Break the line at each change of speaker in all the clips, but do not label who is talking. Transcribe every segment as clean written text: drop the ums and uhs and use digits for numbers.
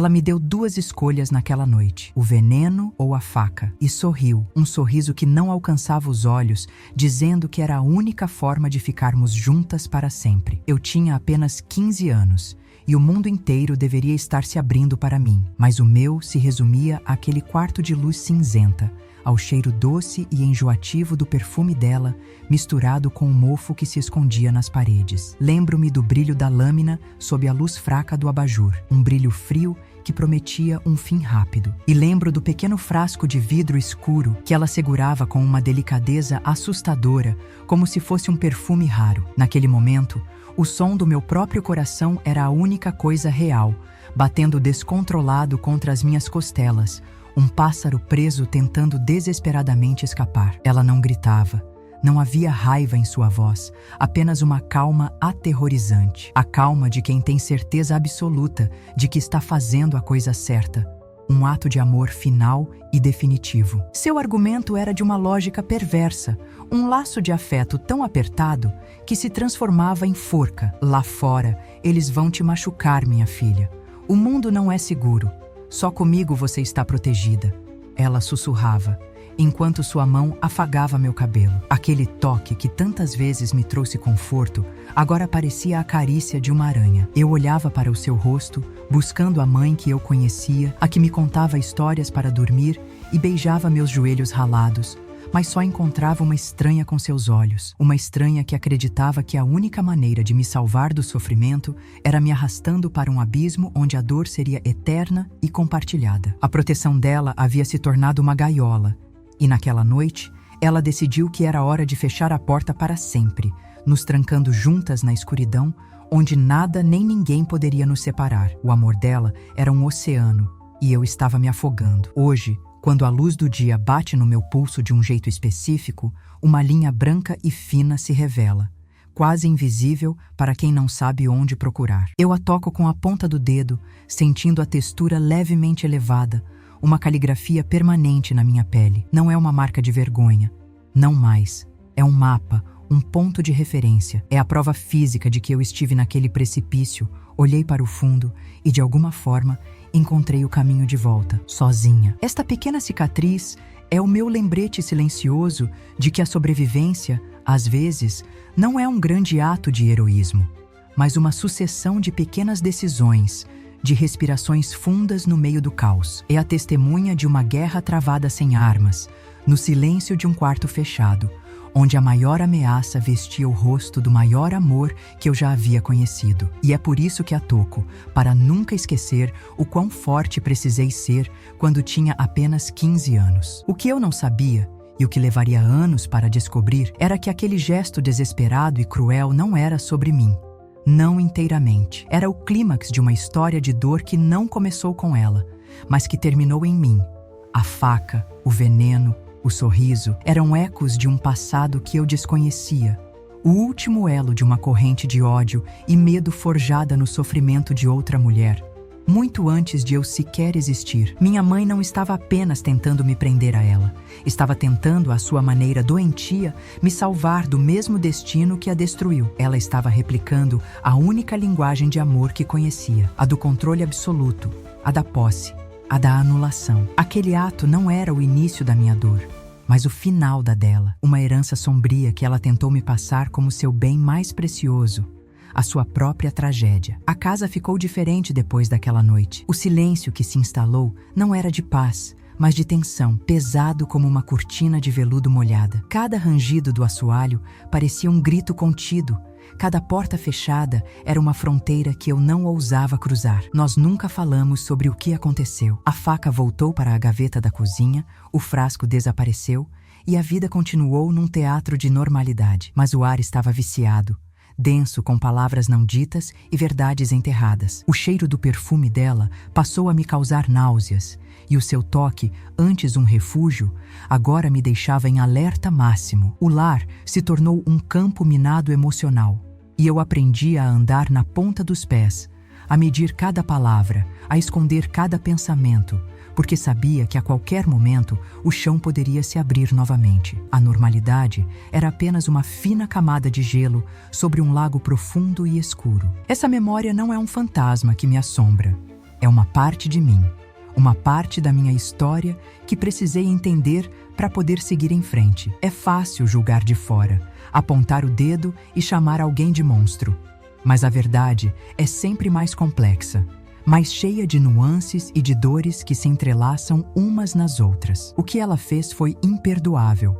Ela me deu duas escolhas naquela noite: o veneno ou a faca, e sorriu, um sorriso que não alcançava os olhos, dizendo que era a única forma de ficarmos juntas para sempre. Eu tinha apenas 15 anos. E o mundo inteiro deveria estar se abrindo para mim, mas o meu se resumia àquele quarto de luz cinzenta, ao cheiro doce e enjoativo do perfume dela, misturado com o mofo que se escondia nas paredes. Lembro-me do brilho da lâmina sob a luz fraca do abajur, um brilho frio que prometia um fim rápido. E lembro do pequeno frasco de vidro escuro que ela segurava com uma delicadeza assustadora, como se fosse um perfume raro. Naquele momento, o som do meu próprio coração era a única coisa real, batendo descontrolado contra as minhas costelas, um pássaro preso tentando desesperadamente escapar. Ela não gritava, não havia raiva em sua voz, apenas uma calma aterrorizante. A calma de quem tem certeza absoluta de que está fazendo a coisa certa. Um ato de amor final e definitivo. Seu argumento era de uma lógica perversa, um laço de afeto tão apertado que se transformava em forca. Lá fora, eles vão te machucar, minha filha. O mundo não é seguro. Só comigo você está protegida. Ela sussurrava, enquanto sua mão afagava meu cabelo. Aquele toque que tantas vezes me trouxe conforto, agora parecia a carícia de uma aranha. Eu olhava para o seu rosto, buscando a mãe que eu conhecia, a que me contava histórias para dormir e beijava meus joelhos ralados, mas só encontrava uma estranha com seus olhos, uma estranha que acreditava que a única maneira de me salvar do sofrimento era me arrastando para um abismo onde a dor seria eterna e compartilhada. A proteção dela havia se tornado uma gaiola, e naquela noite, ela decidiu que era hora de fechar a porta para sempre, nos trancando juntas na escuridão, onde nada nem ninguém poderia nos separar. O amor dela era um oceano, e eu estava me afogando. Hoje, quando a luz do dia bate no meu pulso de um jeito específico, uma linha branca e fina se revela, quase invisível para quem não sabe onde procurar. Eu a toco com a ponta do dedo, sentindo a textura levemente elevada, uma caligrafia permanente na minha pele. Não é uma marca de vergonha, não mais. É um mapa, um ponto de referência. É a prova física de que eu estive naquele precipício, olhei para o fundo e, de alguma forma, encontrei o caminho de volta, sozinha. Esta pequena cicatriz é o meu lembrete silencioso de que a sobrevivência, às vezes, não é um grande ato de heroísmo, mas uma sucessão de pequenas decisões, de respirações fundas no meio do caos. É a testemunha de uma guerra travada sem armas, no silêncio de um quarto fechado, onde a maior ameaça vestia o rosto do maior amor que eu já havia conhecido. E é por isso que a toco, para nunca esquecer o quão forte precisei ser quando tinha apenas 15 anos. O que eu não sabia, e o que levaria anos para descobrir, era que aquele gesto desesperado e cruel não era sobre mim. Não inteiramente. Era o clímax de uma história de dor que não começou com ela, mas que terminou em mim. A faca, o veneno, o sorriso eram ecos de um passado que eu desconhecia. O último elo de uma corrente de ódio e medo forjada no sofrimento de outra mulher. Muito antes de eu sequer existir, minha mãe não estava apenas tentando me prender a ela. Estava tentando, à sua maneira doentia, me salvar do mesmo destino que a destruiu. Ela estava replicando a única linguagem de amor que conhecia, a do controle absoluto, a da posse, a da anulação. Aquele ato não era o início da minha dor, mas o final da dela. Uma herança sombria que ela tentou me passar como seu bem mais precioso, a sua própria tragédia. A casa ficou diferente depois daquela noite. O silêncio que se instalou não era de paz, mas de tensão, pesado como uma cortina de veludo molhada. Cada rangido do assoalho parecia um grito contido. Cada porta fechada era uma fronteira que eu não ousava cruzar. Nós nunca falamos sobre o que aconteceu. A faca voltou para a gaveta da cozinha, o frasco desapareceu e a vida continuou num teatro de normalidade. Mas o ar estava viciado, denso com palavras não ditas e verdades enterradas. O cheiro do perfume dela passou a me causar náuseas, e o seu toque, antes um refúgio, agora me deixava em alerta máximo. O lar se tornou um campo minado emocional, e eu aprendi a andar na ponta dos pés, a medir cada palavra, a esconder cada pensamento, porque sabia que a qualquer momento o chão poderia se abrir novamente. A normalidade era apenas uma fina camada de gelo sobre um lago profundo e escuro. Essa memória não é um fantasma que me assombra. É uma parte de mim, uma parte da minha história que precisei entender para poder seguir em frente. É fácil julgar de fora, apontar o dedo e chamar alguém de monstro. Mas a verdade é sempre mais complexa, mais cheia de nuances e de dores que se entrelaçam umas nas outras. O que ela fez foi imperdoável,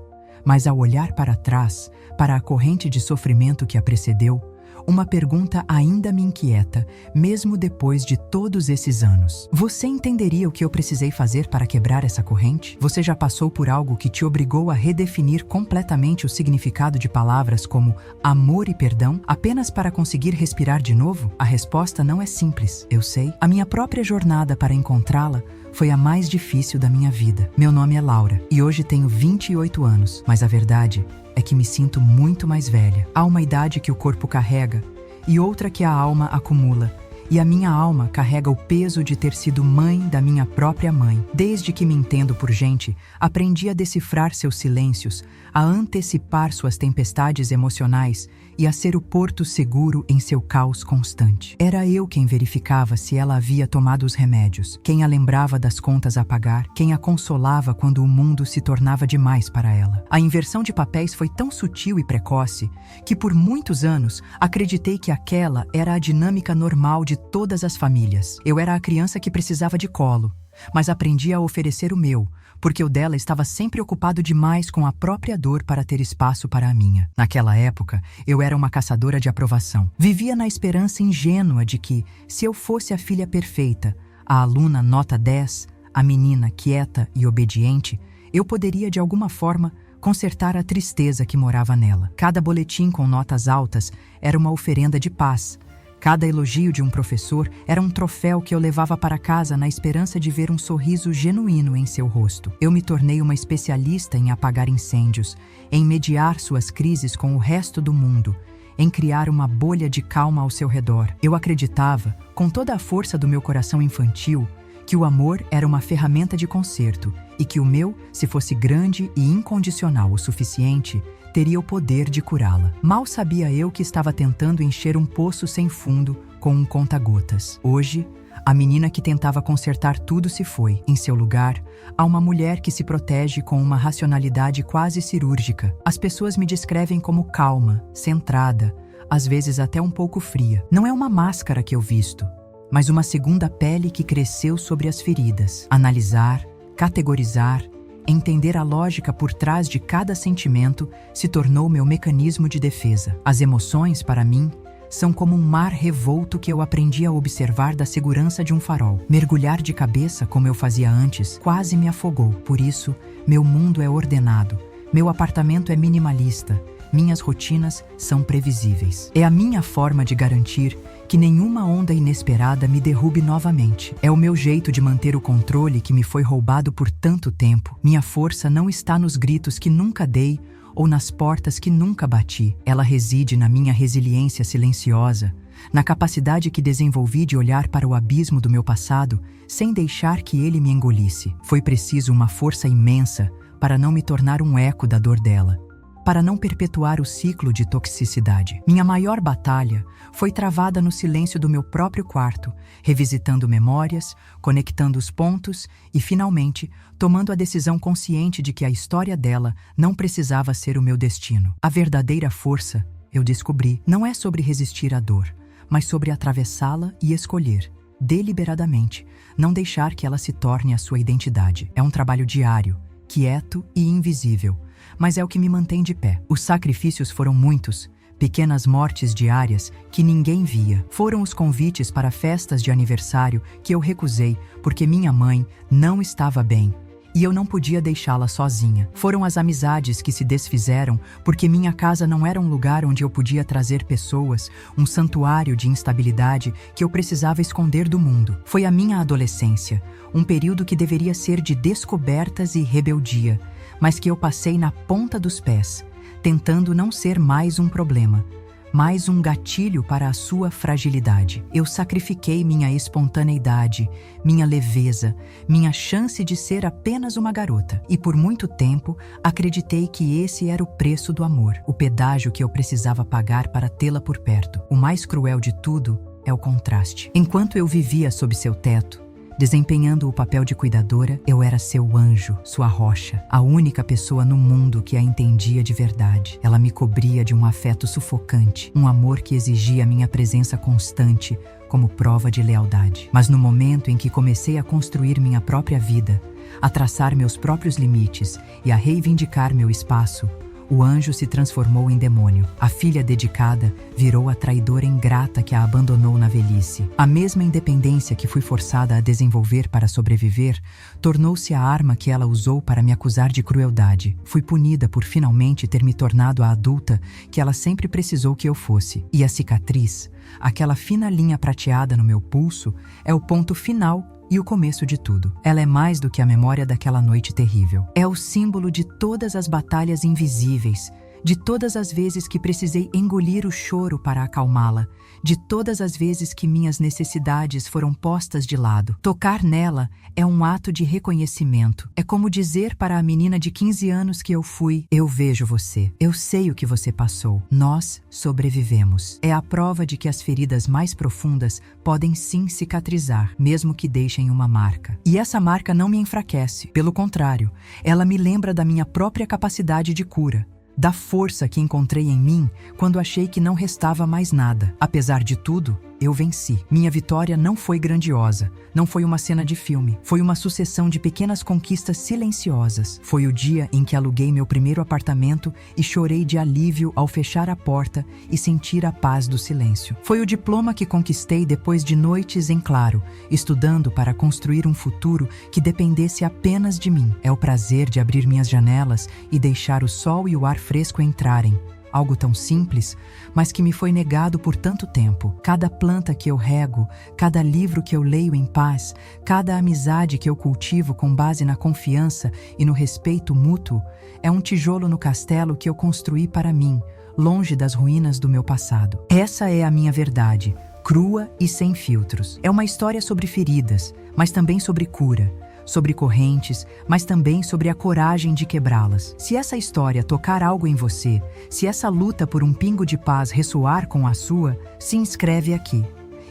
mas ao olhar para trás, para a corrente de sofrimento que a precedeu, uma pergunta ainda me inquieta, mesmo depois de todos esses anos. Você entenderia o que eu precisei fazer para quebrar essa corrente? Você já passou por algo que te obrigou a redefinir completamente o significado de palavras como amor e perdão, apenas para conseguir respirar de novo? A resposta não é simples, eu sei. A minha própria jornada para encontrá-la foi a mais difícil da minha vida. Meu nome é Laura e hoje tenho 28 anos, mas a verdade é que me sinto muito mais velha. Há uma idade que o corpo carrega e outra que a alma acumula. E a minha alma carrega o peso de ter sido mãe da minha própria mãe. Desde que me entendo por gente, aprendi a decifrar seus silêncios, a antecipar suas tempestades emocionais e a ser o porto seguro em seu caos constante. Era eu quem verificava se ela havia tomado os remédios, quem a lembrava das contas a pagar, quem a consolava quando o mundo se tornava demais para ela. A inversão de papéis foi tão sutil e precoce que por muitos anos acreditei que aquela era a dinâmica normal de todas as famílias. Eu era a criança que precisava de colo, mas aprendi a oferecer o meu, porque o dela estava sempre ocupado demais com a própria dor para ter espaço para a minha. Naquela época, eu era uma caçadora de aprovação. Vivia na esperança ingênua de que, se eu fosse a filha perfeita, a aluna nota 10, a menina quieta e obediente, eu poderia, de alguma forma, consertar a tristeza que morava nela. Cada boletim com notas altas era uma oferenda de paz. Cada elogio de um professor era um troféu que eu levava para casa na esperança de ver um sorriso genuíno em seu rosto. Eu me tornei uma especialista em apagar incêndios, em mediar suas crises com o resto do mundo, em criar uma bolha de calma ao seu redor. Eu acreditava, com toda a força do meu coração infantil, que o amor era uma ferramenta de conserto e que o meu, se fosse grande e incondicional o suficiente, teria o poder de curá-la. Mal sabia eu que estava tentando encher um poço sem fundo com um conta-gotas. Hoje, a menina que tentava consertar tudo se foi. Em seu lugar, há uma mulher que se protege com uma racionalidade quase cirúrgica. As pessoas me descrevem como calma, centrada, às vezes até um pouco fria. Não é uma máscara que eu visto, mas uma segunda pele que cresceu sobre as feridas. Analisar, categorizar, entender a lógica por trás de cada sentimento se tornou meu mecanismo de defesa. As emoções, para mim, são como um mar revolto que eu aprendi a observar da segurança de um farol. Mergulhar de cabeça, como eu fazia antes, quase me afogou. Por isso, meu mundo é ordenado, meu apartamento é minimalista, minhas rotinas são previsíveis. É a minha forma de garantir que nenhuma onda inesperada me derrube novamente. É o meu jeito de manter o controle que me foi roubado por tanto tempo. Minha força não está nos gritos que nunca dei ou nas portas que nunca bati. Ela reside na minha resiliência silenciosa, na capacidade que desenvolvi de olhar para o abismo do meu passado sem deixar que ele me engolisse. Foi preciso uma força imensa para não me tornar um eco da dor dela, para não perpetuar o ciclo de toxicidade. Minha maior batalha foi travada no silêncio do meu próprio quarto, revisitando memórias, conectando os pontos e, finalmente, tomando a decisão consciente de que a história dela não precisava ser o meu destino. A verdadeira força, eu descobri, não é sobre resistir à dor, mas sobre atravessá-la e escolher, deliberadamente, não deixar que ela se torne a sua identidade. É um trabalho diário, quieto e invisível, mas é o que me mantém de pé. Os sacrifícios foram muitos, pequenas mortes diárias que ninguém via. Foram os convites para festas de aniversário que eu recusei porque minha mãe não estava bem e eu não podia deixá-la sozinha. Foram as amizades que se desfizeram porque minha casa não era um lugar onde eu podia trazer pessoas, um santuário de instabilidade que eu precisava esconder do mundo. Foi a minha adolescência, um período que deveria ser de descobertas e rebeldia, mas que eu passei na ponta dos pés, tentando não ser mais um problema, mais um gatilho para a sua fragilidade. Eu sacrifiquei minha espontaneidade, minha leveza, minha chance de ser apenas uma garota. E por muito tempo, acreditei que esse era o preço do amor, o pedágio que eu precisava pagar para tê-la por perto. O mais cruel de tudo é o contraste. Enquanto eu vivia sob seu teto, desempenhando o papel de cuidadora, eu era seu anjo, sua rocha, a única pessoa no mundo que a entendia de verdade. Ela me cobria de um afeto sufocante, um amor que exigia minha presença constante como prova de lealdade. Mas no momento em que comecei a construir minha própria vida, a traçar meus próprios limites e a reivindicar meu espaço, o anjo se transformou em demônio. A filha dedicada virou a traidora ingrata que a abandonou na velhice. A mesma independência que fui forçada a desenvolver para sobreviver tornou-se a arma que ela usou para me acusar de crueldade. Fui punida por finalmente ter me tornado a adulta que ela sempre precisou que eu fosse. E a cicatriz, aquela fina linha prateada no meu pulso, é o ponto final e o começo de tudo. Ela é mais do que a memória daquela noite terrível. É o símbolo de todas as batalhas invisíveis, de todas as vezes que precisei engolir o choro para acalmá-la, de todas as vezes que minhas necessidades foram postas de lado. Tocar nela é um ato de reconhecimento. É como dizer para a menina de 15 anos que eu fui: eu vejo você, eu sei o que você passou, nós sobrevivemos. É a prova de que as feridas mais profundas podem sim cicatrizar, mesmo que deixem uma marca. E essa marca não me enfraquece, pelo contrário, ela me lembra da minha própria capacidade de cura, da força que encontrei em mim quando achei que não restava mais nada. Apesar de tudo, eu venci. Minha vitória não foi grandiosa, não foi uma cena de filme, foi uma sucessão de pequenas conquistas silenciosas. Foi o dia em que aluguei meu primeiro apartamento e chorei de alívio ao fechar a porta e sentir a paz do silêncio. Foi o diploma que conquistei depois de noites em claro, estudando para construir um futuro que dependesse apenas de mim. É o prazer de abrir minhas janelas e deixar o sol e o ar fresco entrarem. Algo tão simples, mas que me foi negado por tanto tempo. Cada planta que eu rego, cada livro que eu leio em paz, cada amizade que eu cultivo com base na confiança e no respeito mútuo, é um tijolo no castelo que eu construí para mim, longe das ruínas do meu passado. Essa é a minha verdade, crua e sem filtros. É uma história sobre feridas, mas também sobre cura, sobre correntes, mas também sobre a coragem de quebrá-las. Se essa história tocar algo em você, se essa luta por um pingo de paz ressoar com a sua, se inscreve aqui.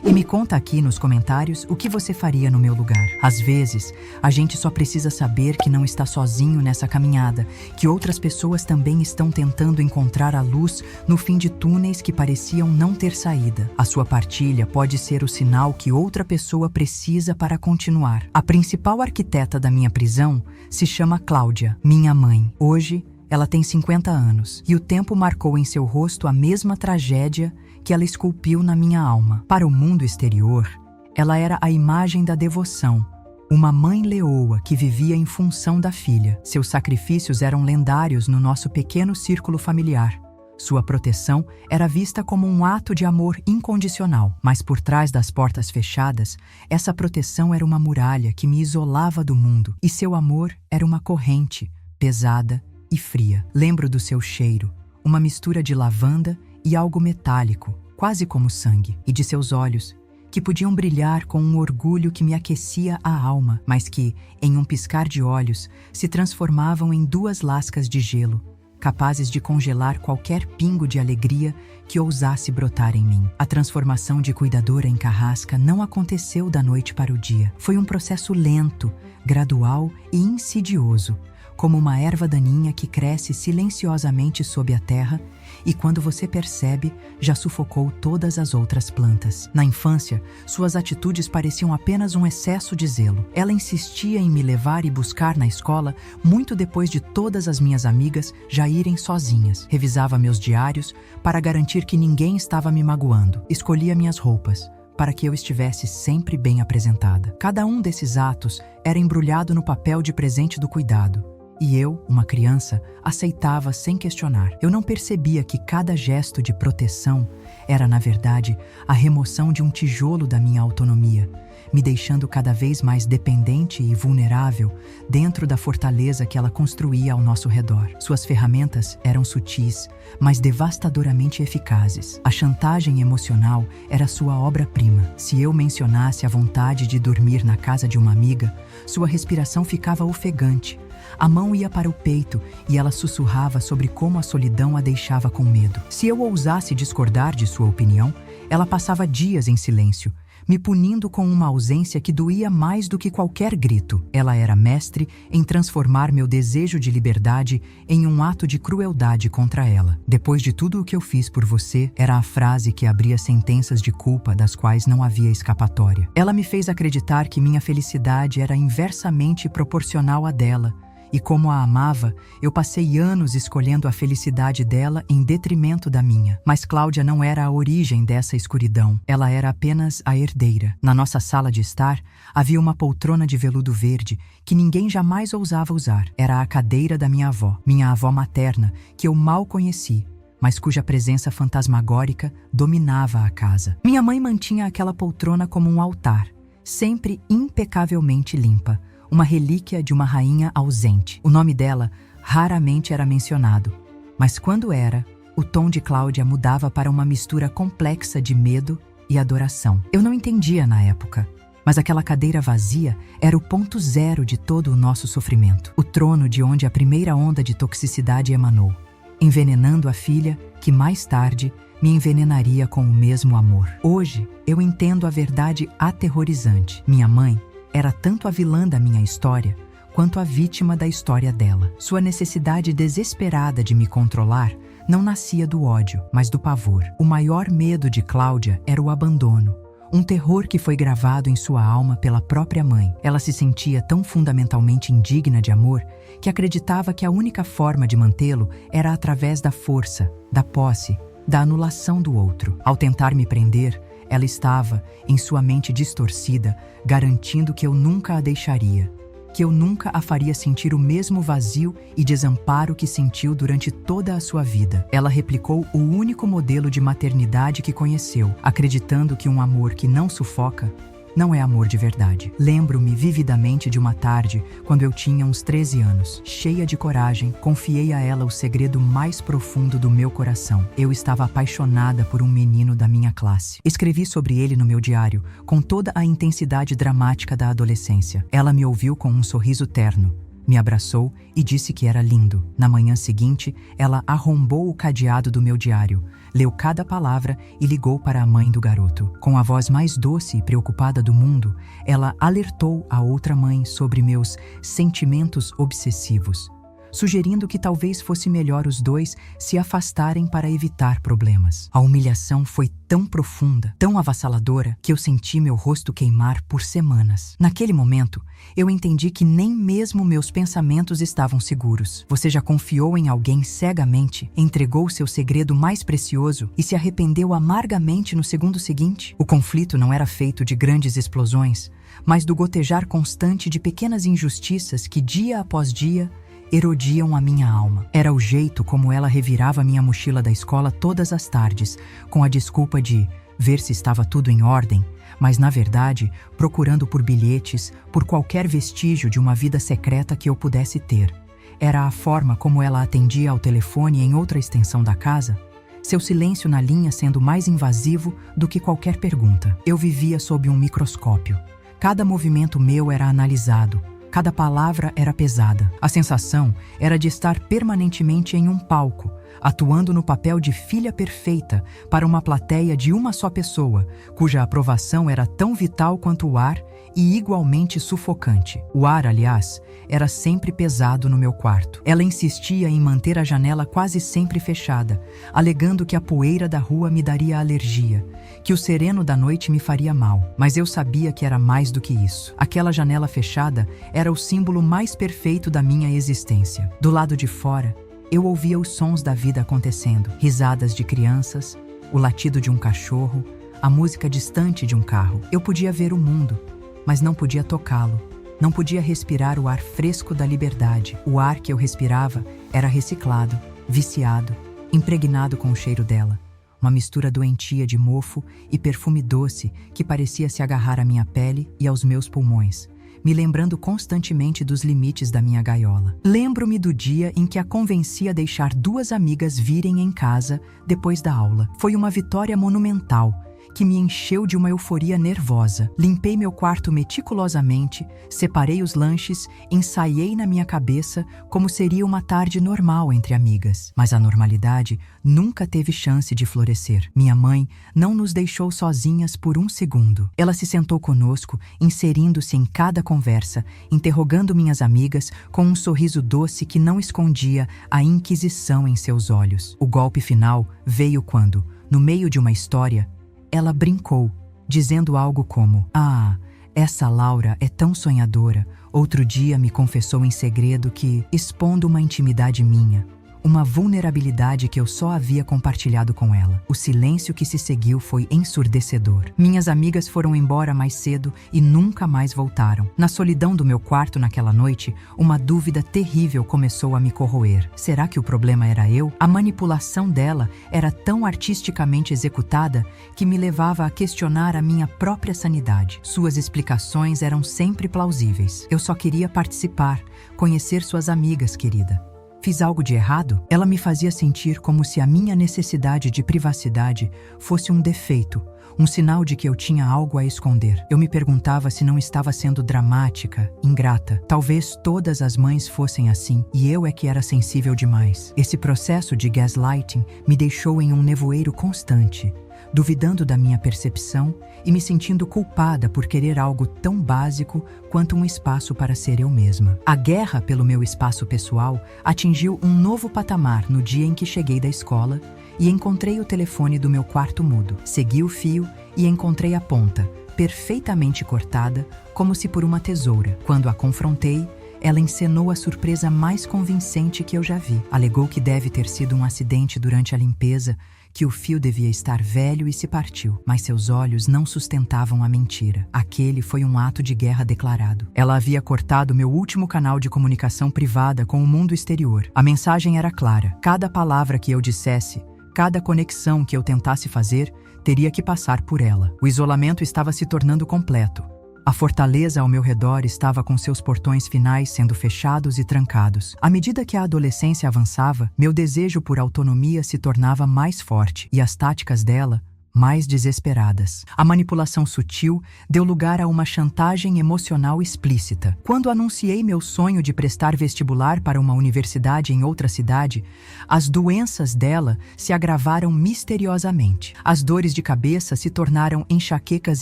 E me conta aqui nos comentários o que você faria no meu lugar. Às vezes, a gente só precisa saber que não está sozinho nessa caminhada, que outras pessoas também estão tentando encontrar a luz no fim de túneis que pareciam não ter saída. A sua partilha pode ser o sinal que outra pessoa precisa para continuar. A principal arquiteta da minha prisão se chama Cláudia, minha mãe. Hoje, ela tem 50 anos, e o tempo marcou em seu rosto a mesma tragédia que ela esculpiu na minha alma. Para o mundo exterior, ela era a imagem da devoção, uma mãe leoa que vivia em função da filha. Seus sacrifícios eram lendários no nosso pequeno círculo familiar. Sua proteção era vista como um ato de amor incondicional, mas por trás das portas fechadas, essa proteção era uma muralha que me isolava do mundo, e seu amor era uma corrente, pesada e fria. Lembro do seu cheiro, uma mistura de lavanda e algo metálico, quase como sangue, e de seus olhos, que podiam brilhar com um orgulho que me aquecia a alma, mas que, em um piscar de olhos, se transformavam em 2 lascas de gelo, capazes de congelar qualquer pingo de alegria que ousasse brotar em mim. A transformação de cuidadora em carrasca não aconteceu da noite para o dia. Foi um processo lento, gradual e insidioso, como uma erva daninha que cresce silenciosamente sob a terra e, quando você percebe, já sufocou todas as outras plantas. Na infância, suas atitudes pareciam apenas um excesso de zelo. Ela insistia em me levar e buscar na escola muito depois de todas as minhas amigas já irem sozinhas. Revisava meus diários para garantir que ninguém estava me magoando. Escolhia minhas roupas para que eu estivesse sempre bem apresentada. Cada um desses atos era embrulhado no papel de presente do cuidado. E eu, uma criança, aceitava sem questionar. Eu não percebia que cada gesto de proteção era, na verdade, a remoção de um tijolo da minha autonomia, me deixando cada vez mais dependente e vulnerável dentro da fortaleza que ela construía ao nosso redor. Suas ferramentas eram sutis, mas devastadoramente eficazes. A chantagem emocional era sua obra-prima. Se eu mencionasse a vontade de dormir na casa de uma amiga, sua respiração ficava ofegante. A mão ia para o peito e ela sussurrava sobre como a solidão a deixava com medo. Se eu ousasse discordar de sua opinião, ela passava dias em silêncio, me punindo com uma ausência que doía mais do que qualquer grito. Ela era mestre em transformar meu desejo de liberdade em um ato de crueldade contra ela. Depois de tudo o que eu fiz por você, era a frase que abria sentenças de culpa das quais não havia escapatória. Ela me fez acreditar que minha felicidade era inversamente proporcional à dela, e como a amava, eu passei anos escolhendo a felicidade dela em detrimento da minha. Mas Cláudia não era a origem dessa escuridão. Ela era apenas a herdeira. Na nossa sala de estar, havia uma poltrona de veludo verde que ninguém jamais ousava usar. Era a cadeira da minha avó materna, que eu mal conheci, mas cuja presença fantasmagórica dominava a casa. Minha mãe mantinha aquela poltrona como um altar, sempre impecavelmente limpa, uma relíquia de uma rainha ausente. O nome dela raramente era mencionado, mas quando era, o tom de Cláudia mudava para uma mistura complexa de medo e adoração. Eu não entendia na época, mas aquela cadeira vazia era o ponto zero de todo o nosso sofrimento. O trono de onde a primeira onda de toxicidade emanou, envenenando a filha que mais tarde me envenenaria com o mesmo amor. Hoje, eu entendo a verdade aterrorizante. Minha mãe era tanto a vilã da minha história, quanto a vítima da história dela. Sua necessidade desesperada de me controlar não nascia do ódio, mas do pavor. O maior medo de Cláudia era o abandono, um terror que foi gravado em sua alma pela própria mãe. Ela se sentia tão fundamentalmente indigna de amor que acreditava que a única forma de mantê-lo era através da força, da posse, da anulação do outro. Ao tentar me prender, ela estava, em sua mente distorcida, garantindo que eu nunca a deixaria, que eu nunca a faria sentir o mesmo vazio e desamparo que sentiu durante toda a sua vida. Ela replicou o único modelo de maternidade que conheceu, acreditando que um amor que não sufoca não é amor de verdade. Lembro-me vividamente de uma tarde, quando eu tinha uns 13 anos. Cheia de coragem, confiei a ela o segredo mais profundo do meu coração. Eu estava apaixonada por um menino da minha classe. Escrevi sobre ele no meu diário, com toda a intensidade dramática da adolescência. Ela me ouviu com um sorriso terno, me abraçou e disse que era lindo. Na manhã seguinte, ela arrombou o cadeado do meu diário, leu cada palavra e ligou para a mãe do garoto. Com a voz mais doce e preocupada do mundo, ela alertou a outra mãe sobre meus sentimentos obsessivos, sugerindo que talvez fosse melhor os dois se afastarem para evitar problemas. A humilhação foi tão profunda, tão avassaladora, que eu senti meu rosto queimar por semanas. Naquele momento, eu entendi que nem mesmo meus pensamentos estavam seguros. Você já confiou em alguém cegamente, entregou seu segredo mais precioso e se arrependeu amargamente no segundo seguinte? O conflito não era feito de grandes explosões, mas do gotejar constante de pequenas injustiças que, dia após dia, erodiam a minha alma. Era o jeito como ela revirava minha mochila da escola todas as tardes, com a desculpa de ver se estava tudo em ordem, mas na verdade procurando por bilhetes, por qualquer vestígio de uma vida secreta que eu pudesse ter. Era a forma como ela atendia ao telefone em outra extensão da casa, seu silêncio na linha sendo mais invasivo do que qualquer pergunta. Eu vivia sob um microscópio. Cada movimento meu era analisado. Cada palavra era pesada. A sensação era de estar permanentemente em um palco, atuando no papel de filha perfeita para uma plateia de uma só pessoa, cuja aprovação era tão vital quanto o ar e igualmente sufocante. O ar, aliás, era sempre pesado no meu quarto. Ela insistia em manter a janela quase sempre fechada, alegando que a poeira da rua me daria alergia, que o sereno da noite me faria mal. Mas eu sabia que era mais do que isso. Aquela janela fechada era o símbolo mais perfeito da minha existência. Do lado de fora, eu ouvia os sons da vida acontecendo, risadas de crianças, o latido de um cachorro, a música distante de um carro. Eu podia ver o mundo, mas não podia tocá-lo. Não podia respirar o ar fresco da liberdade. O ar que eu respirava era reciclado, viciado, impregnado com o cheiro dela. Uma mistura doentia de mofo e perfume doce que parecia se agarrar à minha pele e aos meus pulmões, me lembrando constantemente dos limites da minha gaiola. Lembro-me do dia em que a convenci a deixar 2 amigas virem em casa depois da aula. Foi uma vitória monumental que me encheu de uma euforia nervosa. Limpei meu quarto meticulosamente, separei os lanches, ensaiei na minha cabeça como seria uma tarde normal entre amigas. Mas a normalidade nunca teve chance de florescer. Minha mãe não nos deixou sozinhas por um segundo. Ela se sentou conosco, inserindo-se em cada conversa, interrogando minhas amigas com um sorriso doce que não escondia a inquisição em seus olhos. O golpe final veio quando, no meio de uma história, ela brincou, dizendo algo como: "Ah, essa Laura é tão sonhadora." Outro dia me confessou em segredo que, expondo uma intimidade minha, uma vulnerabilidade que eu só havia compartilhado com ela. O silêncio que se seguiu foi ensurdecedor. Minhas amigas foram embora mais cedo e nunca mais voltaram. Na solidão do meu quarto naquela noite, uma dúvida terrível começou a me corroer. Será que o problema era eu? A manipulação dela era tão artisticamente executada que me levava a questionar a minha própria sanidade. Suas explicações eram sempre plausíveis. Eu só queria participar, conhecer suas amigas, querida. Fiz algo de errado? Ela me fazia sentir como se a minha necessidade de privacidade fosse um defeito, um sinal de que eu tinha algo a esconder. Eu me perguntava se não estava sendo dramática, ingrata. Talvez todas as mães fossem assim, e eu é que era sensível demais. Esse processo de gaslighting me deixou em um nevoeiro constante, duvidando da minha percepção e me sentindo culpada por querer algo tão básico quanto um espaço para ser eu mesma. A guerra pelo meu espaço pessoal atingiu um novo patamar no dia em que cheguei da escola e encontrei o telefone do meu quarto mudo. Segui o fio e encontrei a ponta, perfeitamente cortada, como se por uma tesoura. Quando a confrontei, ela encenou a surpresa mais convincente que eu já vi. Alegou que deve ter sido um acidente durante a limpeza, que o fio devia estar velho e se partiu, mas seus olhos não sustentavam a mentira. Aquele foi um ato de guerra declarado. Ela havia cortado meu último canal de comunicação privada com o mundo exterior. A mensagem era clara. Cada palavra que eu dissesse, cada conexão que eu tentasse fazer, teria que passar por ela. O isolamento estava se tornando completo. A fortaleza ao meu redor estava com seus portões finais sendo fechados e trancados. À medida que a adolescência avançava, meu desejo por autonomia se tornava mais forte e as táticas dela mais desesperadas. A manipulação sutil deu lugar a uma chantagem emocional explícita. Quando anunciei meu sonho de prestar vestibular para uma universidade em outra cidade, as doenças dela se agravaram misteriosamente. As dores de cabeça se tornaram enxaquecas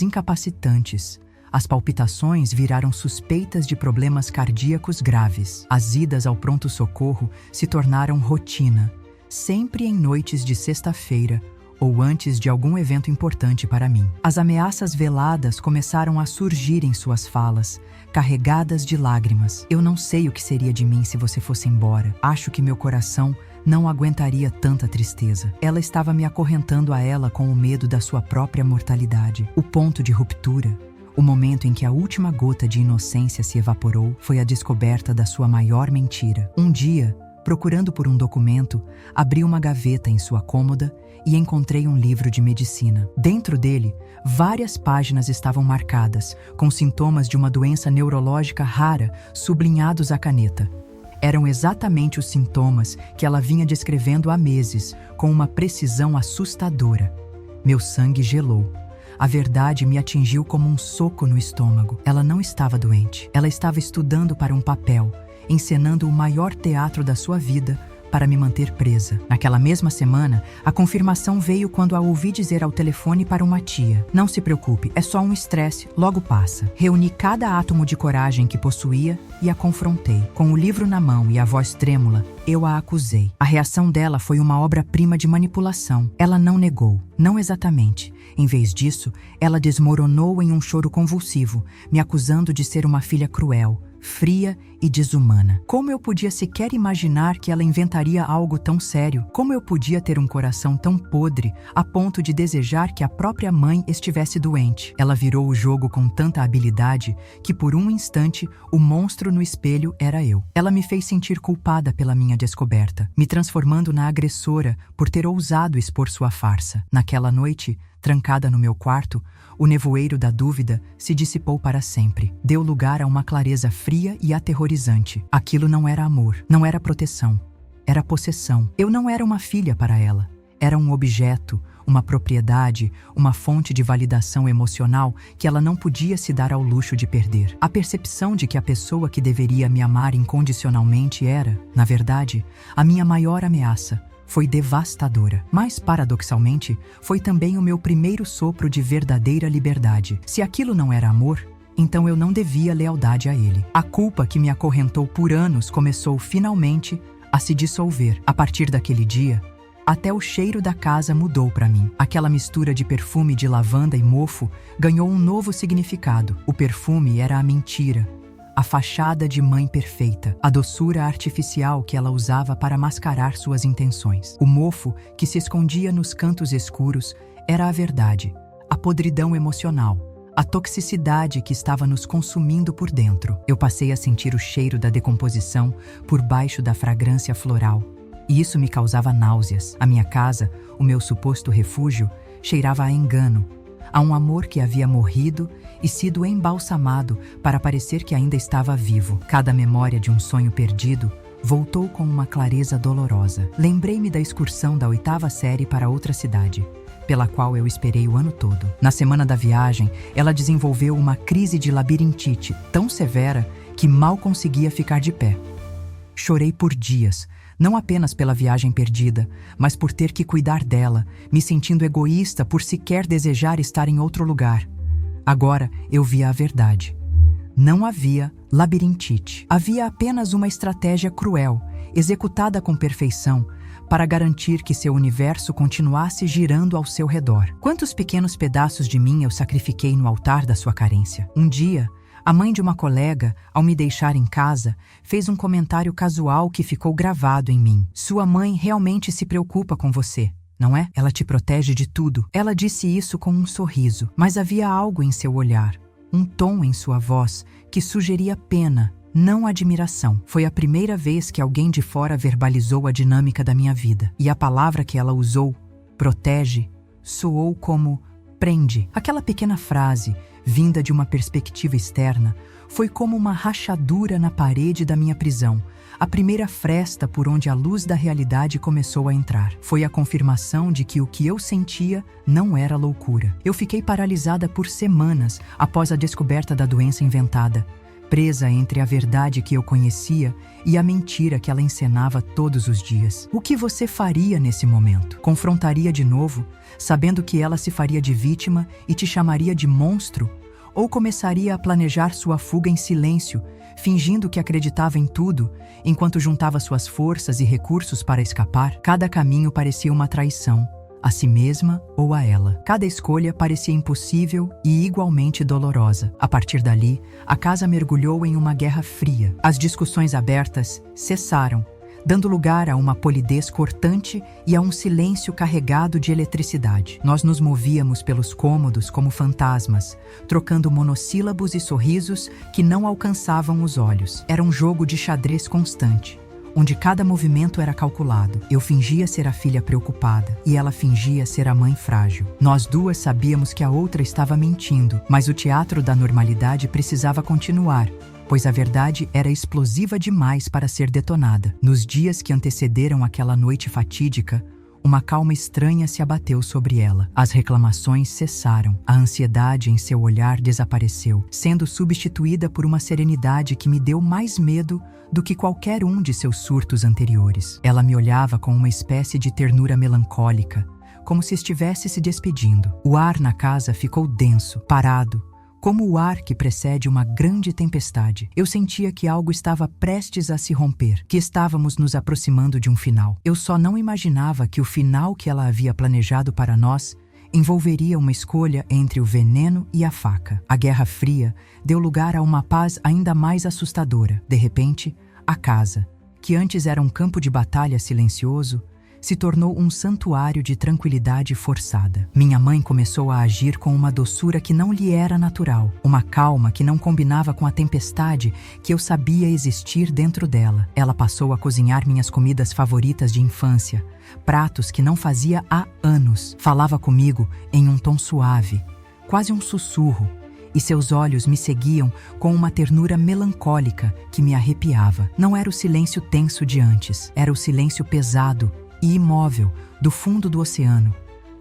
incapacitantes. As palpitações viraram suspeitas de problemas cardíacos graves. As idas ao pronto-socorro se tornaram rotina, sempre em noites de sexta-feira ou antes de algum evento importante para mim. As ameaças veladas começaram a surgir em suas falas, carregadas de lágrimas. Eu não sei o que seria de mim se você fosse embora. Acho que meu coração não aguentaria tanta tristeza. Ela estava me acorrentando a ela com o medo da sua própria mortalidade. O ponto de ruptura, o momento em que a última gota de inocência se evaporou, foi a descoberta da sua maior mentira. Um dia, procurando por um documento, abri uma gaveta em sua cômoda e encontrei um livro de medicina. Dentro dele, várias páginas estavam marcadas, com sintomas de uma doença neurológica rara, sublinhados à caneta. Eram exatamente os sintomas que ela vinha descrevendo há meses, com uma precisão assustadora. Meu sangue gelou. A verdade me atingiu como um soco no estômago. Ela não estava doente. Ela estava estudando para um papel, encenando o maior teatro da sua vida para me manter presa. Naquela mesma semana, a confirmação veio quando a ouvi dizer ao telefone para uma tia: "Não se preocupe, é só um estresse, logo passa." Reuni cada átomo de coragem que possuía e a confrontei. Com o livro na mão e a voz trêmula, eu a acusei. A reação dela foi uma obra-prima de manipulação. Ela não negou, não exatamente. Em vez disso, ela desmoronou em um choro convulsivo, me acusando de ser uma filha cruel, fria e desumana. Como eu podia sequer imaginar que ela inventaria algo tão sério? Como eu podia ter um coração tão podre a ponto de desejar que a própria mãe estivesse doente? Ela virou o jogo com tanta habilidade que, por um instante, o monstro no espelho era eu. Ela me fez sentir culpada pela minha descoberta, me transformando na agressora por ter ousado expor sua farsa. Naquela noite, trancada no meu quarto, o nevoeiro da dúvida se dissipou para sempre. Deu lugar a uma clareza fria e aterrorizante. Aquilo não era amor, não era proteção, era possessão. Eu não era uma filha para ela. Era um objeto, uma propriedade, uma fonte de validação emocional que ela não podia se dar ao luxo de perder. A percepção de que a pessoa que deveria me amar incondicionalmente era, na verdade, a minha maior ameaça. Foi devastadora. Mas, paradoxalmente, foi também o meu primeiro sopro de verdadeira liberdade. Se aquilo não era amor, então eu não devia lealdade a ele. A culpa que me acorrentou por anos começou finalmente a se dissolver. A partir daquele dia, até o cheiro da casa mudou para mim. Aquela mistura de perfume de lavanda e mofo ganhou um novo significado. O perfume era a mentira, a fachada de mãe perfeita, a doçura artificial que ela usava para mascarar suas intenções. O mofo, que se escondia nos cantos escuros, era a verdade, a podridão emocional, a toxicidade que estava nos consumindo por dentro. Eu passei a sentir o cheiro da decomposição por baixo da fragrância floral, e isso me causava náuseas. A minha casa, o meu suposto refúgio, cheirava a engano, a um amor que havia morrido e sido embalsamado para parecer que ainda estava vivo. Cada memória de um sonho perdido voltou com uma clareza dolorosa. Lembrei-me da excursão da 8ª série para outra cidade, pela qual eu esperei o ano todo. Na semana da viagem, ela desenvolveu uma crise de labirintite tão severa que mal conseguia ficar de pé. Chorei por dias, não apenas pela viagem perdida, mas por ter que cuidar dela, me sentindo egoísta por sequer desejar estar em outro lugar. Agora eu via a verdade. Não havia labirintite. Havia apenas uma estratégia cruel, executada com perfeição, para garantir que seu universo continuasse girando ao seu redor. Quantos pequenos pedaços de mim eu sacrifiquei no altar da sua carência? Um dia, a mãe de uma colega, ao me deixar em casa, fez um comentário casual que ficou gravado em mim. Sua mãe realmente se preocupa com você, não é? Ela te protege de tudo. Ela disse isso com um sorriso, mas havia algo em seu olhar, um tom em sua voz que sugeria pena, não admiração. Foi a primeira vez que alguém de fora verbalizou a dinâmica da minha vida. E a palavra que ela usou, protege, soou como prende. Aquela pequena frase, vinda de uma perspectiva externa, foi como uma rachadura na parede da minha prisão, a primeira fresta por onde a luz da realidade começou a entrar. Foi a confirmação de que o que eu sentia não era loucura. Eu fiquei paralisada por semanas após a descoberta da doença inventada, presa entre a verdade que eu conhecia e a mentira que ela encenava todos os dias. O que você faria nesse momento? Confrontaria de novo, sabendo que ela se faria de vítima e te chamaria de monstro? Ou começaria a planejar sua fuga em silêncio, fingindo que acreditava em tudo, enquanto juntava suas forças e recursos para escapar? Cada caminho parecia uma traição, a si mesma ou a ela. Cada escolha parecia impossível e igualmente dolorosa. A partir dali, a casa mergulhou em uma guerra fria. As discussões abertas cessaram, dando lugar a uma polidez cortante e a um silêncio carregado de eletricidade. Nós nos movíamos pelos cômodos como fantasmas, trocando monossílabos e sorrisos que não alcançavam os olhos. Era um jogo de xadrez constante, onde cada movimento era calculado. Eu fingia ser a filha preocupada e ela fingia ser a mãe frágil. Nós duas sabíamos que a outra estava mentindo, mas o teatro da normalidade precisava continuar, pois a verdade era explosiva demais para ser detonada. Nos dias que antecederam aquela noite fatídica, uma calma estranha se abateu sobre ela. As reclamações cessaram. A ansiedade em seu olhar desapareceu, sendo substituída por uma serenidade que me deu mais medo do que qualquer um de seus surtos anteriores. Ela me olhava com uma espécie de ternura melancólica, como se estivesse se despedindo. O ar na casa ficou denso, parado, como o ar que precede uma grande tempestade. Eu sentia que algo estava prestes a se romper, que estávamos nos aproximando de um final. Eu só não imaginava que o final que ela havia planejado para nós envolveria uma escolha entre o veneno e a faca. A Guerra Fria deu lugar a uma paz ainda mais assustadora. De repente, a casa, que antes era um campo de batalha silencioso, se tornou um santuário de tranquilidade forçada. Minha mãe começou a agir com uma doçura que não lhe era natural, uma calma que não combinava com a tempestade que eu sabia existir dentro dela. Ela passou a cozinhar minhas comidas favoritas de infância, pratos que não fazia há anos. Falava comigo em um tom suave, quase um sussurro, e seus olhos me seguiam com uma ternura melancólica que me arrepiava. Não era o silêncio tenso de antes, era o silêncio pesado e imóvel do fundo do oceano,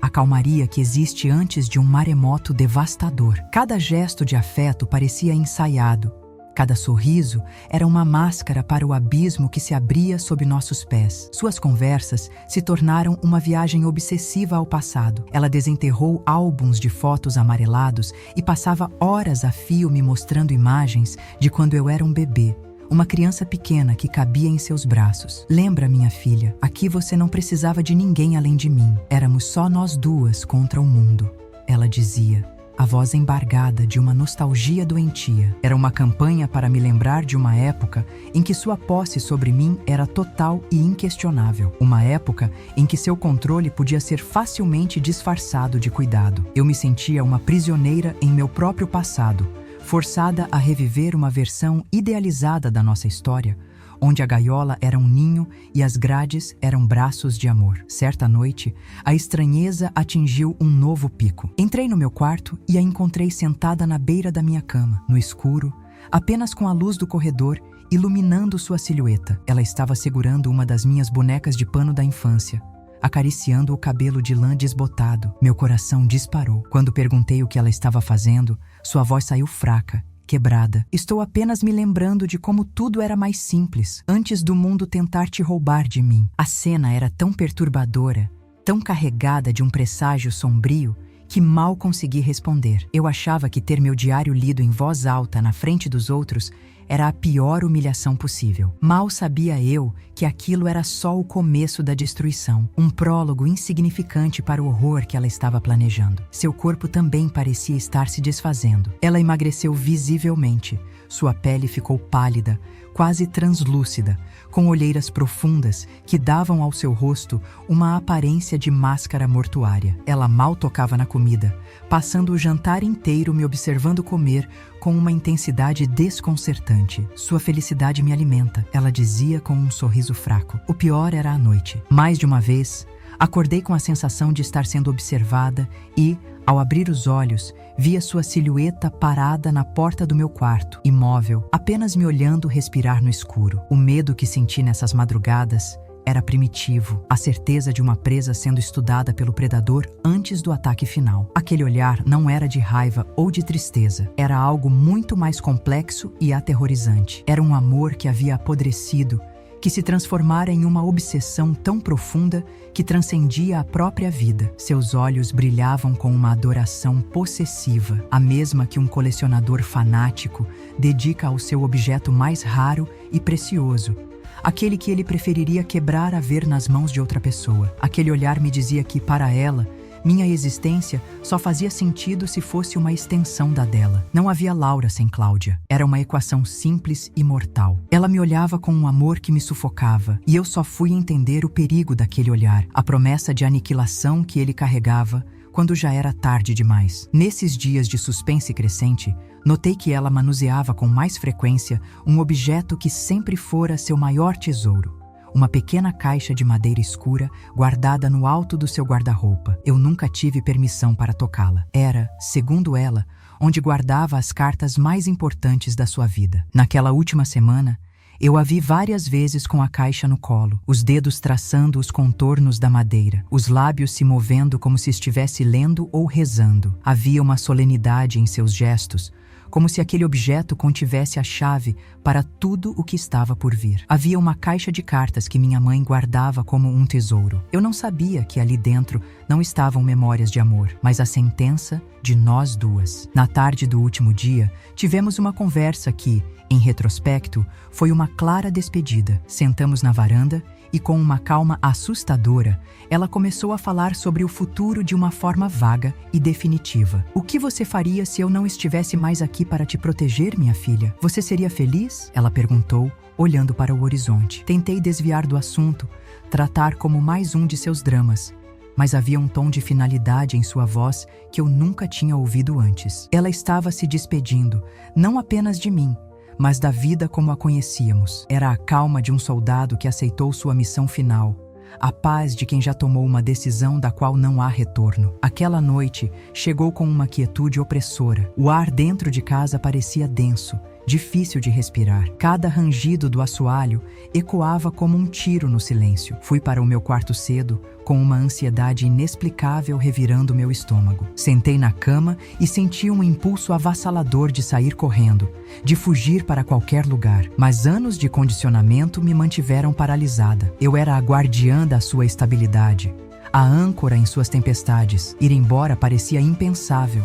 a calmaria que existe antes de um maremoto devastador. Cada gesto de afeto parecia ensaiado. Cada sorriso era uma máscara para o abismo que se abria sob nossos pés. Suas conversas se tornaram uma viagem obsessiva ao passado. Ela desenterrou álbuns de fotos amarelados e passava horas a fio me mostrando imagens de quando eu era um bebê, uma criança pequena que cabia em seus braços. Lembra, minha filha, aqui você não precisava de ninguém além de mim. Éramos só nós duas contra o mundo, ela dizia, a voz embargada de uma nostalgia doentia. Era uma campanha para me lembrar de uma época em que sua posse sobre mim era total e inquestionável. Uma época em que seu controle podia ser facilmente disfarçado de cuidado. Eu me sentia uma prisioneira em meu próprio passado, forçada a reviver uma versão idealizada da nossa história, onde a gaiola era um ninho e as grades eram braços de amor. Certa noite, a estranheza atingiu um novo pico. Entrei no meu quarto e a encontrei sentada na beira da minha cama, no escuro, apenas com a luz do corredor iluminando sua silhueta. Ela estava segurando uma das minhas bonecas de pano da infância, acariciando o cabelo de lã desbotado. Meu coração disparou. Quando perguntei o que ela estava fazendo, sua voz saiu fraca, quebrada. Estou apenas me lembrando de como tudo era mais simples, antes do mundo tentar te roubar de mim. A cena era tão perturbadora, tão carregada de um presságio sombrio, que mal consegui responder. Eu achava que ter meu diário lido em voz alta na frente dos outros era a pior humilhação possível. Mal sabia eu que aquilo era só o começo da destruição, um prólogo insignificante para o horror que ela estava planejando. Seu corpo também parecia estar se desfazendo. Ela emagreceu visivelmente. Sua pele ficou pálida, quase translúcida, com olheiras profundas que davam ao seu rosto uma aparência de máscara mortuária. Ela mal tocava na comida, passando o jantar inteiro me observando comer com uma intensidade desconcertante. Sua felicidade me alimenta, ela dizia com um sorriso fraco. O pior era a noite. Mais de uma vez, acordei com a sensação de estar sendo observada e, ao abrir os olhos, via sua silhueta parada na porta do meu quarto, imóvel, apenas me olhando respirar no escuro. O medo que senti nessas madrugadas era primitivo, a certeza de uma presa sendo estudada pelo predador antes do ataque final. Aquele olhar não era de raiva ou de tristeza, era algo muito mais complexo e aterrorizante. Era um amor que havia apodrecido, que se transformara em uma obsessão tão profunda que transcendia a própria vida. Seus olhos brilhavam com uma adoração possessiva, a mesma que um colecionador fanático dedica ao seu objeto mais raro e precioso, aquele que ele preferiria quebrar a ver nas mãos de outra pessoa. Aquele olhar me dizia que, para ela, minha existência só fazia sentido se fosse uma extensão da dela. Não havia Laura sem Cláudia. Era uma equação simples e mortal. Ela me olhava com um amor que me sufocava, e eu só fui entender o perigo daquele olhar, a promessa de aniquilação que ele carregava quando já era tarde demais. Nesses dias de suspense crescente, notei que ela manuseava com mais frequência um objeto que sempre fora seu maior tesouro. Uma pequena caixa de madeira escura guardada no alto do seu guarda-roupa. Eu nunca tive permissão para tocá-la. Era, segundo ela, onde guardava as cartas mais importantes da sua vida. Naquela última semana, eu a vi várias vezes com a caixa no colo, os dedos traçando os contornos da madeira, os lábios se movendo como se estivesse lendo ou rezando. Havia uma solenidade em seus gestos, como se aquele objeto contivesse a chave para tudo o que estava por vir. Havia uma caixa de cartas que minha mãe guardava como um tesouro. Eu não sabia que ali dentro não estavam memórias de amor, mas a sentença de nós duas. Na tarde do último dia, tivemos uma conversa que, em retrospecto, foi uma clara despedida. Sentamos na varanda e, com uma calma assustadora, ela começou a falar sobre o futuro de uma forma vaga e definitiva. O que você faria se eu não estivesse mais aqui para te proteger, minha filha? Você seria feliz? Ela perguntou, olhando para o horizonte. Tentei desviar do assunto, tratar como mais um de seus dramas, mas havia um tom de finalidade em sua voz que eu nunca tinha ouvido antes. Ela estava se despedindo, não apenas de mim, mas da vida como a conhecíamos. Era a calma de um soldado que aceitou sua missão final, a paz de quem já tomou uma decisão da qual não há retorno. Aquela noite chegou com uma quietude opressora. O ar dentro de casa parecia denso, difícil de respirar. Cada rangido do assoalho ecoava como um tiro no silêncio. Fui para o meu quarto cedo, com uma ansiedade inexplicável revirando meu estômago. Sentei na cama e senti um impulso avassalador de sair correndo, de fugir para qualquer lugar. Mas anos de condicionamento me mantiveram paralisada. Eu era a guardiã da sua estabilidade, a âncora em suas tempestades. Ir embora parecia impensável,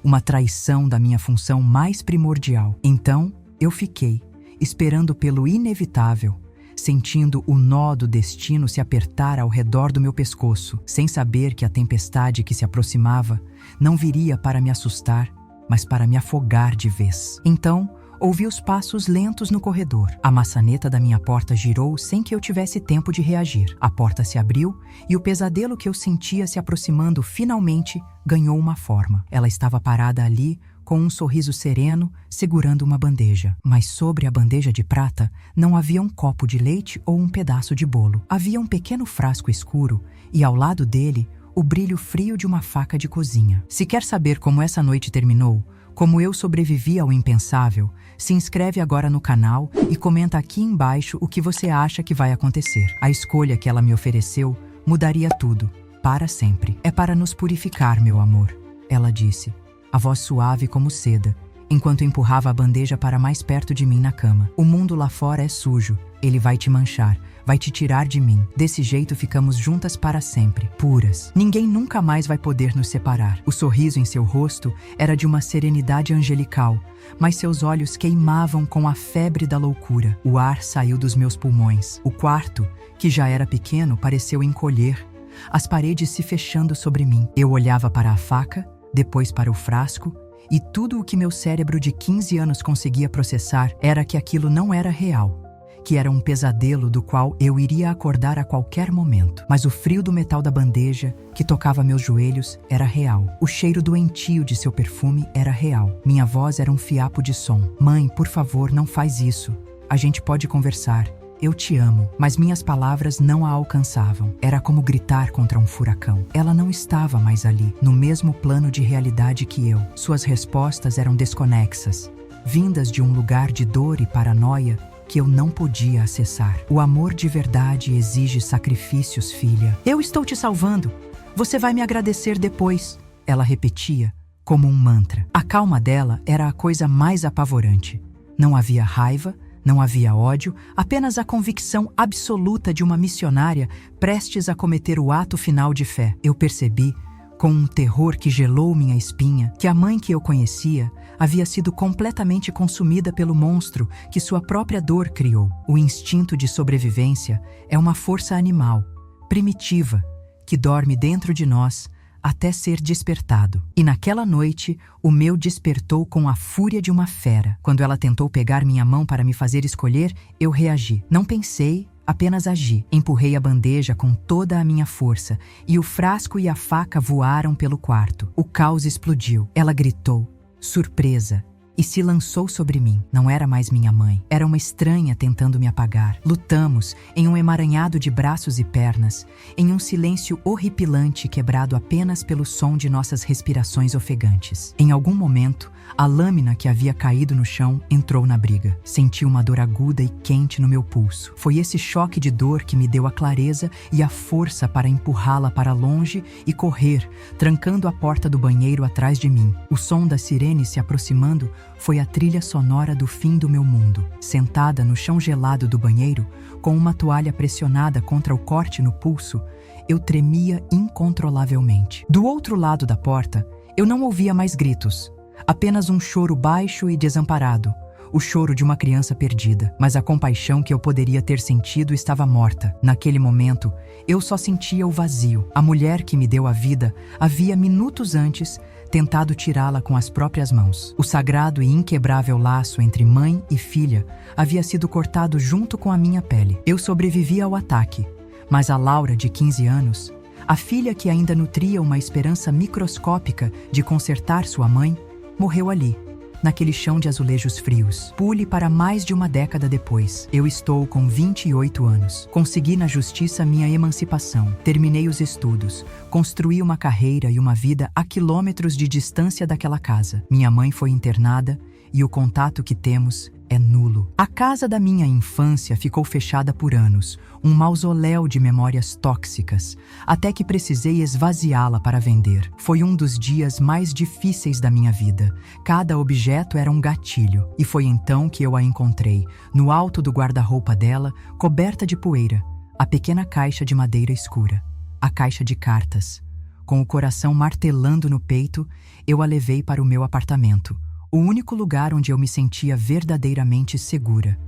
uma traição da minha função mais primordial. Então, eu fiquei, esperando pelo inevitável, sentindo o nó do destino se apertar ao redor do meu pescoço, sem saber que a tempestade que se aproximava não viria para me assustar, mas para me afogar de vez. Então, ouvi os passos lentos no corredor. A maçaneta da minha porta girou sem que eu tivesse tempo de reagir. A porta se abriu e o pesadelo que eu sentia se aproximando finalmente ganhou uma forma. Ela estava parada ali, com um sorriso sereno, segurando uma bandeja. Mas sobre a bandeja de prata não havia um copo de leite ou um pedaço de bolo. Havia um pequeno frasco escuro e, ao lado dele, o brilho frio de uma faca de cozinha. Se quer saber como essa noite terminou, como eu sobrevivi ao impensável, se inscreve agora no canal e comenta aqui embaixo o que você acha que vai acontecer. A escolha que ela me ofereceu mudaria tudo, para sempre. É para nos purificar, meu amor, ela disse, a voz suave como seda, enquanto empurrava a bandeja para mais perto de mim na cama. O mundo lá fora é sujo, ele vai te manchar, vai te tirar de mim. Desse jeito ficamos juntas para sempre, puras. Ninguém nunca mais vai poder nos separar. O sorriso em seu rosto era de uma serenidade angelical, mas seus olhos queimavam com a febre da loucura. O ar saiu dos meus pulmões. O quarto, que já era pequeno, pareceu encolher, as paredes se fechando sobre mim. Eu olhava para a faca, depois para o frasco, e tudo o que meu cérebro de 15 anos conseguia processar era que aquilo não era real, que era um pesadelo do qual eu iria acordar a qualquer momento. Mas o frio do metal da bandeja, que tocava meus joelhos, era real. O cheiro doentio de seu perfume era real. Minha voz era um fiapo de som. Mãe, por favor, não faz isso. A gente pode conversar. Eu te amo. Mas minhas palavras não a alcançavam. Era como gritar contra um furacão. Ela não estava mais ali, no mesmo plano de realidade que eu. Suas respostas eram desconexas, vindas de um lugar de dor e paranoia que eu não podia acessar. O amor de verdade exige sacrifícios, filha. Eu estou te salvando. Você vai me agradecer depois, ela repetia, como um mantra. A calma dela era a coisa mais apavorante. Não havia raiva, não havia ódio, apenas a convicção absoluta de uma missionária prestes a cometer o ato final de fé. Eu percebi, com um terror que gelou minha espinha, que a mãe que eu conhecia havia sido completamente consumida pelo monstro que sua própria dor criou. O instinto de sobrevivência é uma força animal, primitiva, que dorme dentro de nós até ser despertado. E naquela noite, o meu despertou com a fúria de uma fera. Quando ela tentou pegar minha mão para me fazer escolher, eu reagi. Não pensei, apenas agi. Empurrei a bandeja com toda a minha força e o frasco e a faca voaram pelo quarto. O caos explodiu. Ela gritou, surpresa, e se lançou sobre mim. Não era mais minha mãe. Era uma estranha tentando me apagar. Lutamos em um emaranhado de braços e pernas, em um silêncio horripilante quebrado apenas pelo som de nossas respirações ofegantes. Em algum momento, a lâmina que havia caído no chão entrou na briga. Senti uma dor aguda e quente no meu pulso. Foi esse choque de dor que me deu a clareza e a força para empurrá-la para longe e correr, trancando a porta do banheiro atrás de mim. O som da sirene se aproximando foi a trilha sonora do fim do meu mundo. Sentada no chão gelado do banheiro, com uma toalha pressionada contra o corte no pulso, eu tremia incontrolavelmente. Do outro lado da porta, eu não ouvia mais gritos. Apenas um choro baixo e desamparado, o choro de uma criança perdida. Mas a compaixão que eu poderia ter sentido estava morta. Naquele momento, eu só sentia o vazio. A mulher que me deu a vida havia minutos antes tentado tirá-la com as próprias mãos. O sagrado e inquebrável laço entre mãe e filha havia sido cortado junto com a minha pele. Eu sobrevivi ao ataque, mas a Laura, de 15 anos, a filha que ainda nutria uma esperança microscópica de consertar sua mãe, morreu ali, naquele chão de azulejos frios. Pule para mais de uma década depois. Eu estou com 28 anos. Consegui na justiça minha emancipação. Terminei os estudos. Construí uma carreira e uma vida a quilômetros de distância daquela casa. Minha mãe foi internada e o contato que temos é nulo. A casa da minha infância ficou fechada por anos, um mausoléu de memórias tóxicas, até que precisei esvaziá-la para vender. Foi um dos dias mais difíceis da minha vida. Cada objeto era um gatilho, e foi então que eu a encontrei, no alto do guarda-roupa dela, coberta de poeira, a pequena caixa de madeira escura, a caixa de cartas. Com o coração martelando no peito, eu a levei para o meu apartamento, o único lugar onde eu me sentia verdadeiramente segura.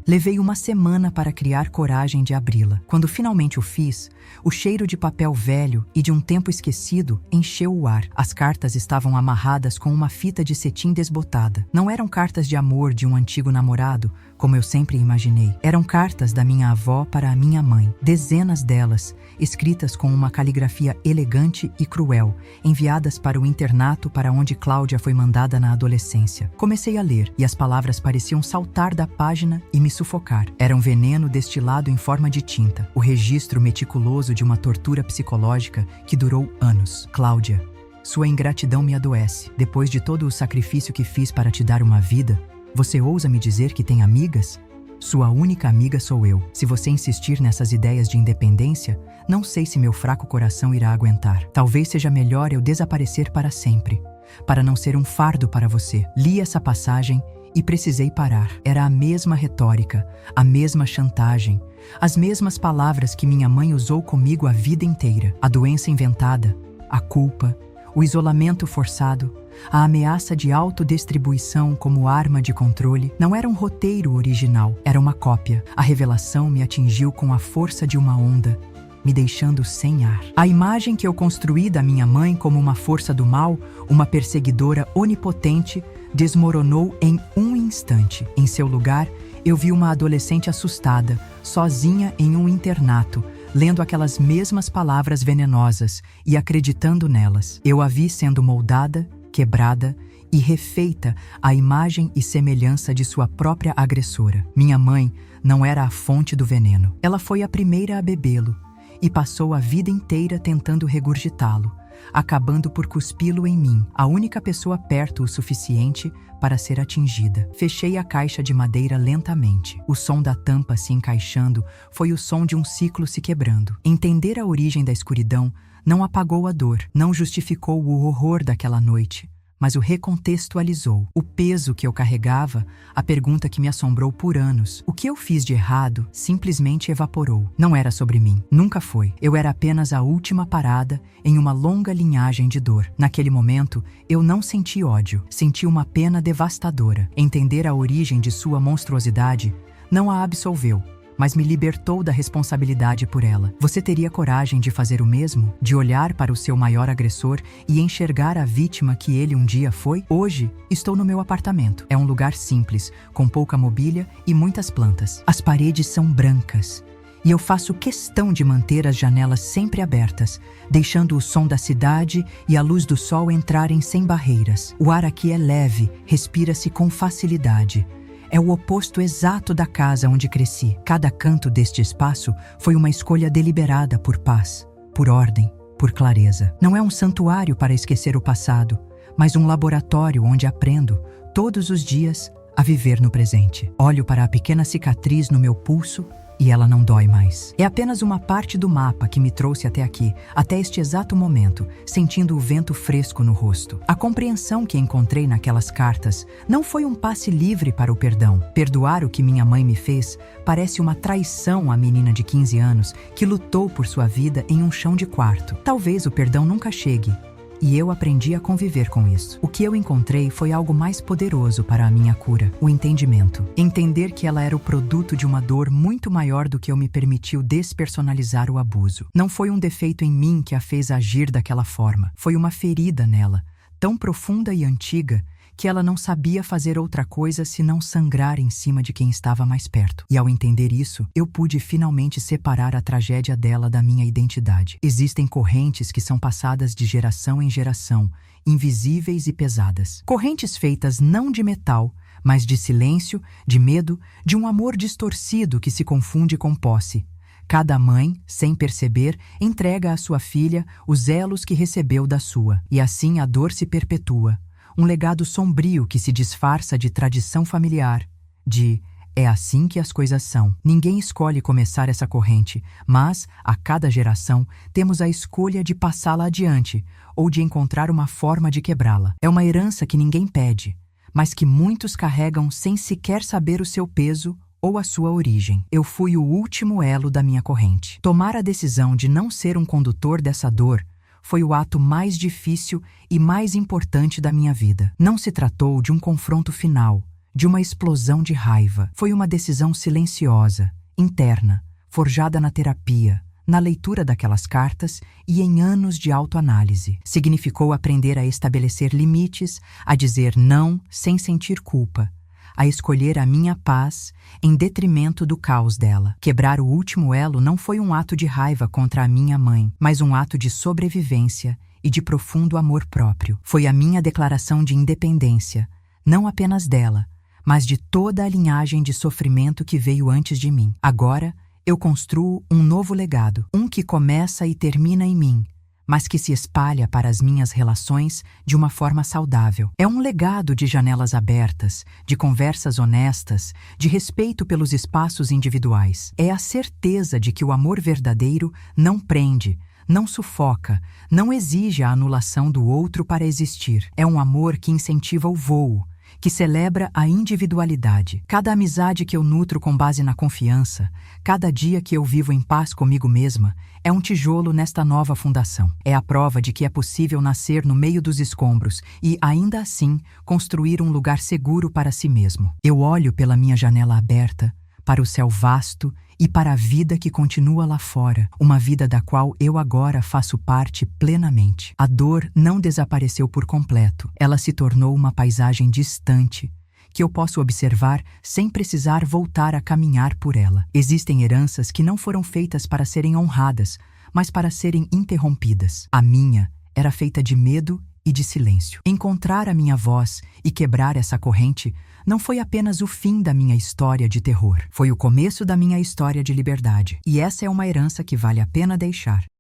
Levei uma semana para criar coragem de abri-la. Quando finalmente o fiz, o cheiro de papel velho e de um tempo esquecido encheu o ar. As cartas estavam amarradas com uma fita de cetim desbotada. Não eram cartas de amor de um antigo namorado, como eu sempre imaginei. Eram cartas da minha avó para a minha mãe. Dezenas delas, escritas com uma caligrafia elegante e cruel, enviadas para o internato para onde Cláudia foi mandada na adolescência. Comecei a ler, e as palavras pareciam saltar da página e me sufocar. Era um veneno destilado em forma de tinta, o registro meticuloso de uma tortura psicológica que durou anos. Cláudia, sua ingratidão me adoece. Depois de todo o sacrifício que fiz para te dar uma vida, você ousa me dizer que tem amigas? Sua única amiga sou eu. Se você insistir nessas ideias de independência, não sei se meu fraco coração irá aguentar. Talvez seja melhor eu desaparecer para sempre, para não ser um fardo para você. Li essa passagem e precisei parar. Era a mesma retórica, a mesma chantagem, as mesmas palavras que minha mãe usou comigo a vida inteira. A doença inventada, a culpa, o isolamento forçado, a ameaça de autodestruição como arma de controle. Não era um roteiro original, era uma cópia. A revelação me atingiu com a força de uma onda, me deixando sem ar. A imagem que eu construí da minha mãe como uma força do mal, uma perseguidora onipotente, desmoronou em um instante. Em seu lugar, eu vi uma adolescente assustada, sozinha em um internato, lendo aquelas mesmas palavras venenosas e acreditando nelas. Eu a vi sendo moldada, quebrada e refeita à imagem e semelhança de sua própria agressora. Minha mãe não era a fonte do veneno. Ela foi a primeira a bebê-lo e passou a vida inteira tentando regurgitá-lo, acabando por cuspi-lo em mim, a única pessoa perto o suficiente para ser atingida. Fechei a caixa de madeira lentamente. O som da tampa se encaixando foi o som de um ciclo se quebrando. Entender a origem da escuridão não apagou a dor, não justificou o horror daquela noite, mas o recontextualizou. O peso que eu carregava, a pergunta que me assombrou por anos, o que eu fiz de errado, simplesmente evaporou. Não era sobre mim, nunca foi. Eu era apenas a última parada em uma longa linhagem de dor. Naquele momento, eu não senti ódio, senti uma pena devastadora. Entender a origem de sua monstruosidade não a absolveu, mas me libertou da responsabilidade por ela. Você teria coragem de fazer o mesmo? De olhar para o seu maior agressor e enxergar a vítima que ele um dia foi? Hoje, estou no meu apartamento. É um lugar simples, com pouca mobília e muitas plantas. As paredes são brancas, e eu faço questão de manter as janelas sempre abertas, deixando o som da cidade e a luz do sol entrarem sem barreiras. O ar aqui é leve, respira-se com facilidade. É o oposto exato da casa onde cresci. Cada canto deste espaço foi uma escolha deliberada por paz, por ordem, por clareza. Não é um santuário para esquecer o passado, mas um laboratório onde aprendo, todos os dias, a viver no presente. Olho para a pequena cicatriz no meu pulso e ela não dói mais. É apenas uma parte do mapa que me trouxe até aqui, até este exato momento, sentindo o vento fresco no rosto. A compreensão que encontrei naquelas cartas não foi um passe livre para o perdão. Perdoar o que minha mãe me fez parece uma traição à menina de 15 anos que lutou por sua vida em um chão de quarto. Talvez o perdão nunca chegue, e eu aprendi a conviver com isso. O que eu encontrei foi algo mais poderoso para a minha cura, o entendimento. Entender que ela era o produto de uma dor muito maior do que eu me permitiu despersonalizar o abuso. Não foi um defeito em mim que a fez agir daquela forma. Foi uma ferida nela, tão profunda e antiga, que ela não sabia fazer outra coisa senão sangrar em cima de quem estava mais perto. E ao entender isso, eu pude finalmente separar a tragédia dela da minha identidade. Existem correntes que são passadas de geração em geração, invisíveis e pesadas. Correntes feitas não de metal, mas de silêncio, de medo, de um amor distorcido que se confunde com posse. Cada mãe, sem perceber, entrega à sua filha os elos que recebeu da sua. E assim a dor se perpetua. Um legado sombrio que se disfarça de tradição familiar, de é assim que as coisas são. Ninguém escolhe começar essa corrente, mas, a cada geração, temos a escolha de passá-la adiante ou de encontrar uma forma de quebrá-la. É uma herança que ninguém pede, mas que muitos carregam sem sequer saber o seu peso ou a sua origem. Eu fui o último elo da minha corrente. Tomar a decisão de não ser um condutor dessa dor foi o ato mais difícil e mais importante da minha vida. Não se tratou de um confronto final, de uma explosão de raiva. Foi uma decisão silenciosa, interna, forjada na terapia, na leitura daquelas cartas e em anos de autoanálise. Significou aprender a estabelecer limites, a dizer não sem sentir culpa, a escolher a minha paz em detrimento do caos dela. Quebrar o último elo não foi um ato de raiva contra a minha mãe, mas um ato de sobrevivência e de profundo amor próprio. Foi a minha declaração de independência, não apenas dela, mas de toda a linhagem de sofrimento que veio antes de mim. Agora, eu construo um novo legado, um que começa e termina em mim, mas que se espalha para as minhas relações de uma forma saudável. É um legado de janelas abertas, de conversas honestas, de respeito pelos espaços individuais. É a certeza de que o amor verdadeiro não prende, não sufoca, não exige a anulação do outro para existir. É um amor que incentiva o voo, que celebra a individualidade. Cada amizade que eu nutro com base na confiança, cada dia que eu vivo em paz comigo mesma, é um tijolo nesta nova fundação. É a prova de que é possível nascer no meio dos escombros e, ainda assim, construir um lugar seguro para si mesmo. Eu olho pela minha janela aberta, para o céu vasto e para a vida que continua lá fora, uma vida da qual eu agora faço parte plenamente. A dor não desapareceu por completo, ela se tornou uma paisagem distante, que eu posso observar sem precisar voltar a caminhar por ela. Existem heranças que não foram feitas para serem honradas, mas para serem interrompidas. A minha era feita de medo e de silêncio. Encontrar a minha voz e quebrar essa corrente não foi apenas o fim da minha história de terror, foi o começo da minha história de liberdade. E essa é uma herança que vale a pena deixar.